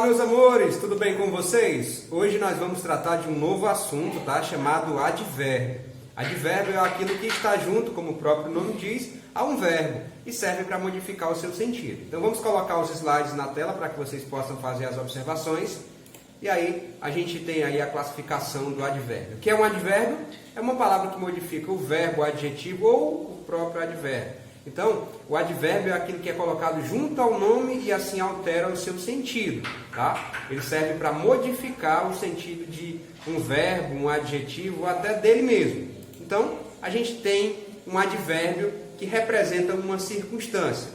meus amores, tudo bem com vocês? Hoje nós vamos tratar de um novo assunto, tá? Chamado advérbio. Advérbio é aquilo que está junto, como o próprio nome diz, a um verbo e serve para modificar o seu sentido. Então vamos colocar os slides na tela para que vocês possam fazer as observações. E aí a gente tem aí a classificação do advérbio. O que é um advérbio? É uma palavra que modifica o verbo, o adjetivo ou o próprio advérbio. Então, o advérbio é aquilo que é colocado junto ao nome e assim altera o seu sentido, tá? Ele serve para modificar o sentido de um verbo, um adjetivo, ou até dele mesmo. Então, a gente tem um advérbio que representa uma circunstância.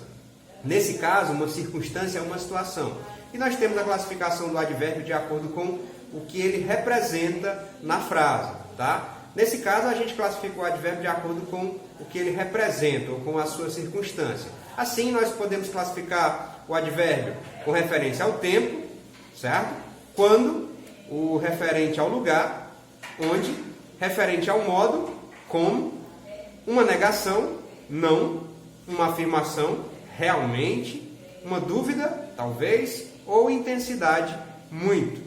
Nesse caso, uma circunstância é uma situação. E nós temos a classificação do advérbio de acordo com o que ele representa na frase, tá? Nesse caso, a gente classifica o advérbio de acordo com o que ele representa ou com a sua circunstância. Assim, nós podemos classificar o advérbio com referência ao tempo, certo? Quando, o referente ao lugar, onde, referente ao modo, como, uma negação, não, uma afirmação, realmente, uma dúvida, talvez, ou intensidade, muito.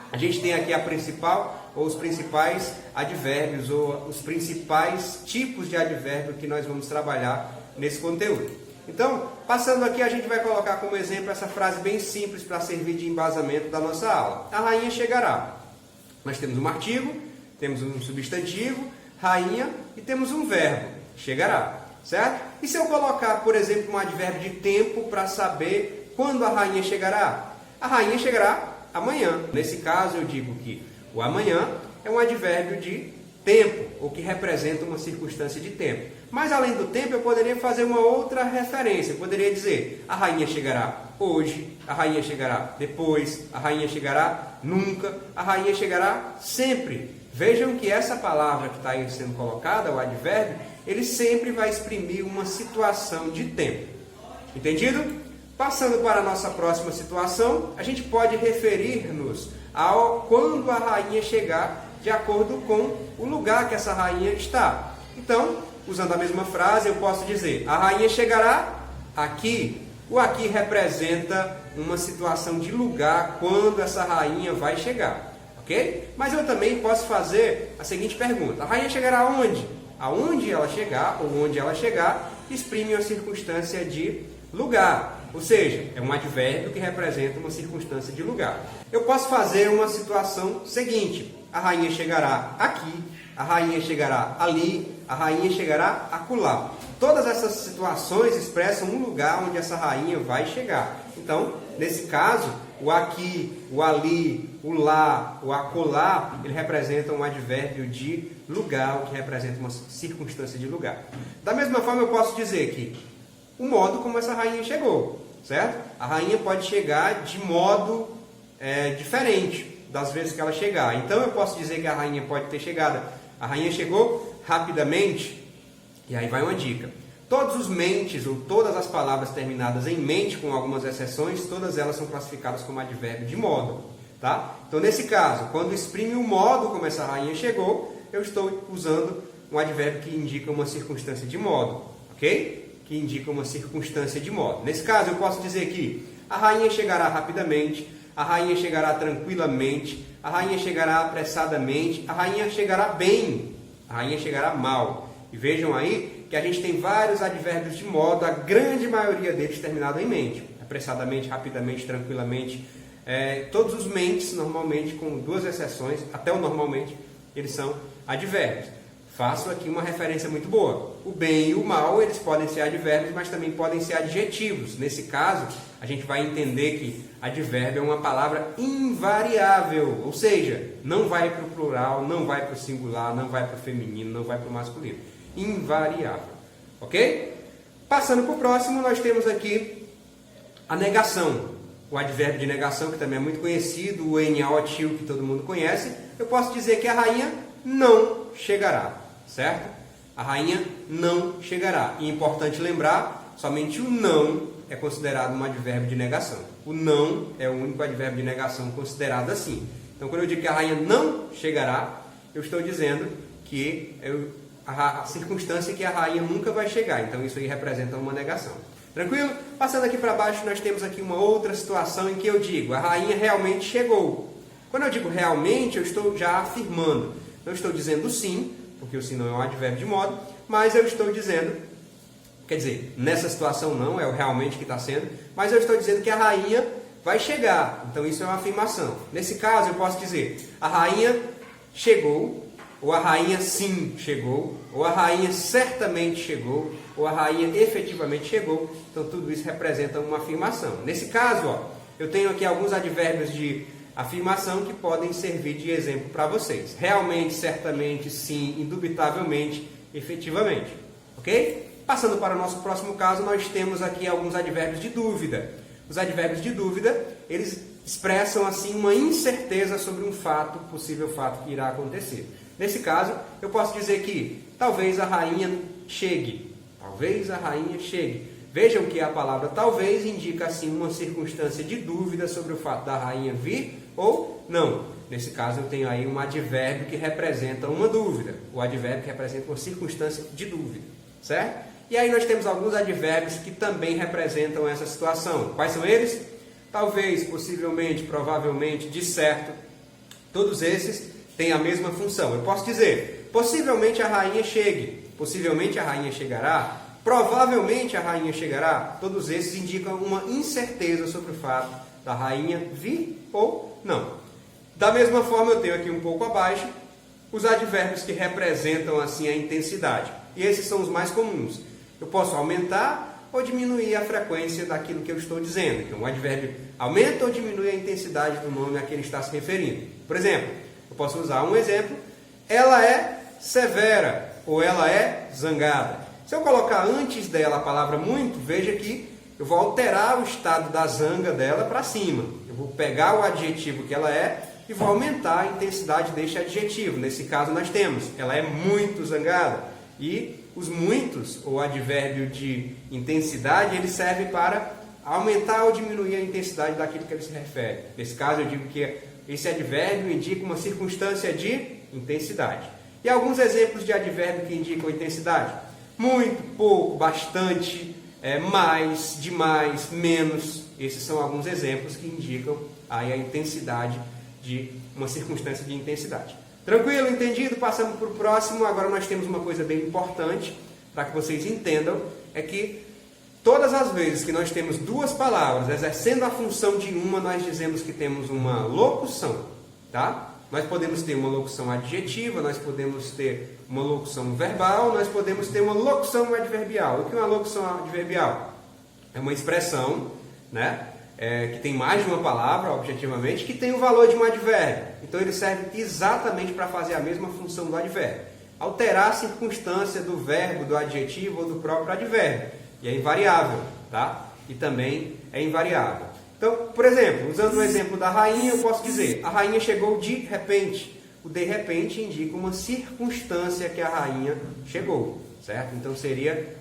A gente tem aqui a principal ou os principais advérbios ou os principais tipos de advérbio que nós vamos trabalhar nesse conteúdo. Então, passando aqui, a gente vai colocar como exemplo essa frase bem simples para servir de embasamento da nossa aula. A rainha chegará. Nós temos um artigo, temos um substantivo, rainha, e temos um verbo, chegará, certo? E se eu colocar, por exemplo, um advérbio de tempo para saber quando a rainha chegará? A rainha chegará amanhã. Nesse caso, eu digo que o amanhã é um advérbio de tempo, ou que representa uma circunstância de tempo. Mas além do tempo, eu poderia fazer uma outra referência. Eu poderia dizer, a rainha chegará hoje, a rainha chegará depois, a rainha chegará nunca, a rainha chegará sempre. Vejam que essa palavra que está aí sendo colocada, o advérbio, ele sempre vai exprimir uma situação de tempo. Entendido? Passando para a nossa próxima situação, a gente pode referir-nos ao quando a rainha chegar, de acordo com o lugar que essa rainha está. Então, usando a mesma frase, eu posso dizer, a rainha chegará aqui. O aqui representa uma situação de lugar quando essa rainha vai chegar, ok? Mas eu também posso fazer a seguinte pergunta, a rainha chegará aonde? Aonde ela chegar, ou onde ela chegar, exprime uma circunstância de lugar. Ou seja, é um advérbio que representa uma circunstância de lugar. Eu posso fazer uma situação seguinte. A rainha chegará aqui, a rainha chegará ali, a rainha chegará acolá. Todas essas situações expressam um lugar onde essa rainha vai chegar. Então, nesse caso, o aqui, o ali, o lá, o acolá, ele representa um advérbio de lugar, o que representa uma circunstância de lugar. Da mesma forma, eu posso dizer que o modo como essa rainha chegou, certo? A rainha pode chegar de modo diferente das vezes que ela chegar. Então eu posso dizer que a rainha pode ter chegado. A rainha chegou rapidamente. E aí vai uma dica. Todos os mentes ou todas as palavras terminadas em mente, com algumas exceções, todas elas são classificadas como advérbio de modo, tá? Então nesse caso, quando exprime o modo como essa rainha chegou, eu estou usando um advérbio que indica uma circunstância de modo, ok? Que indica uma circunstância de modo. Nesse caso, eu posso dizer que a rainha chegará rapidamente, a rainha chegará tranquilamente, a rainha chegará apressadamente, a rainha chegará bem, a rainha chegará mal. E vejam aí que a gente tem vários advérbios de modo, a grande maioria deles terminado em mente. Apressadamente, rapidamente, tranquilamente. Todos os mentes, normalmente, com duas exceções, até o normalmente, eles são advérbios. Faço aqui uma referência muito boa. O bem e o mal, eles podem ser advérbios, mas também podem ser adjetivos. Nesse caso, a gente vai entender que advérbio é uma palavra invariável, ou seja, não vai para o plural, não vai para o singular, não vai para o feminino, não vai para o masculino. Invariável, ok? Passando para o próximo, nós temos aqui a negação. O advérbio de negação, que também é muito conhecido, o NAOTIL, que todo mundo conhece. Eu posso dizer que a rainha não chegará, certo? A rainha não chegará. E é importante lembrar, somente o não é considerado um advérbio de negação. O não é o único advérbio de negação considerado assim. Então, quando eu digo que a rainha não chegará, eu estou dizendo que a circunstância é que a rainha nunca vai chegar. Então, isso aí representa uma negação. Tranquilo? Passando aqui para baixo, nós temos aqui uma outra situação em que eu digo, a rainha realmente chegou. Quando eu digo realmente, eu estou já afirmando. Não estou dizendo sim, porque o sim não é um advérbio de modo, mas eu estou dizendo, quer dizer, nessa situação não, é o realmente que está sendo, mas eu estou dizendo que a rainha vai chegar. Então isso é uma afirmação. Nesse caso eu posso dizer, a rainha chegou, ou a rainha sim chegou, ou a rainha certamente chegou, ou a rainha efetivamente chegou. Então tudo isso representa uma afirmação. Nesse caso, ó, eu tenho aqui alguns advérbios de afirmação que podem servir de exemplo para vocês. Realmente, certamente, sim, indubitavelmente, efetivamente. Ok? Passando para o nosso próximo caso, nós temos aqui alguns advérbios de dúvida. Os advérbios de dúvida, eles expressam assim uma incerteza sobre um fato, possível fato que irá acontecer. Nesse caso, eu posso dizer que talvez a rainha chegue. Talvez a rainha chegue. Vejam que a palavra talvez indica assim uma circunstância de dúvida sobre o fato da rainha vir ou não. Nesse caso eu tenho aí um advérbio que representa uma dúvida. O advérbio que representa uma circunstância de dúvida, certo? E aí nós temos alguns advérbios que também representam essa situação. Quais são eles? Talvez, possivelmente, provavelmente, de certo. Todos esses têm a mesma função. Eu posso dizer, possivelmente a rainha chegue. Possivelmente a rainha chegará. Provavelmente a rainha chegará. Todos esses indicam uma incerteza sobre o fato da rainha vir ou não. Da mesma forma, eu tenho aqui um pouco abaixo os advérbios que representam assim a intensidade. E esses são os mais comuns. Eu posso aumentar ou diminuir a frequência daquilo que eu estou dizendo. Então, o advérbio aumenta ou diminui a intensidade do nome a que ele está se referindo. Por exemplo, eu posso usar um exemplo. Ela é severa ou ela é zangada. Se eu colocar antes dela a palavra muito, veja que eu vou alterar o estado da zanga dela para cima. Eu vou pegar o adjetivo que ela é e vou aumentar a intensidade deste adjetivo. Nesse caso nós temos, ela é muito zangada. E os muitos, ou advérbio de intensidade, ele serve para aumentar ou diminuir a intensidade daquilo que ele se refere. Nesse caso eu digo que esse advérbio indica uma circunstância de intensidade. E alguns exemplos de advérbio que indicam intensidade. Muito, pouco, bastante, mais, demais, menos. Esses são alguns exemplos que indicam aí a intensidade de uma circunstância de intensidade. Tranquilo? Entendido? Passamos para o próximo. Agora nós temos uma coisa bem importante para que vocês entendam, é que todas as vezes que nós temos duas palavras exercendo a função de uma, nós dizemos que temos uma locução, tá? Nós podemos ter uma locução adjetiva, nós podemos ter uma locução verbal, nós podemos ter uma locução adverbial. O que é uma locução adverbial? É uma expressão, né? Que tem mais de uma palavra, objetivamente, que tem o valor de um advérbio. Então ele serve exatamente para fazer a mesma função do advérbio. Alterar a circunstância do verbo, do adjetivo ou do próprio advérbio. E é invariável, tá? E também é invariável. Então, por exemplo, usando o exemplo da rainha, eu posso dizer, a rainha chegou de repente. O de repente indica uma circunstância que a rainha chegou, certo? Então seria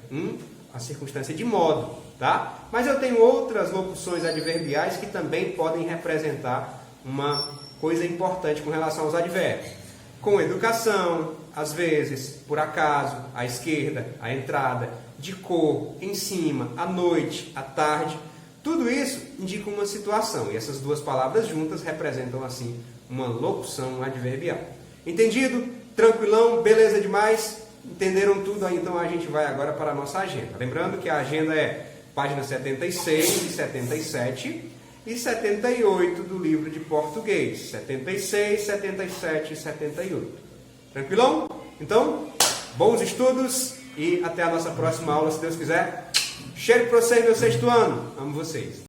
a circunstância de modo, tá? Mas eu tenho outras locuções adverbiais que também podem representar uma coisa importante com relação aos advérbios. Com educação, às vezes, por acaso, à esquerda, à entrada, de cor, em cima, à noite, à tarde. Tudo isso indica uma situação, e essas duas palavras juntas representam, assim, uma locução adverbial. Entendido? Tranquilão? Beleza demais? Entenderam tudo? Aí, então a gente vai agora para a nossa agenda. Lembrando que a agenda é página 76 e 77 e 78 do livro de português. 76, 77 e 78. Tranquilão? Então, bons estudos e até a nossa próxima aula, se Deus quiser. Cheiro para vocês, meu sexto ano. Amo vocês.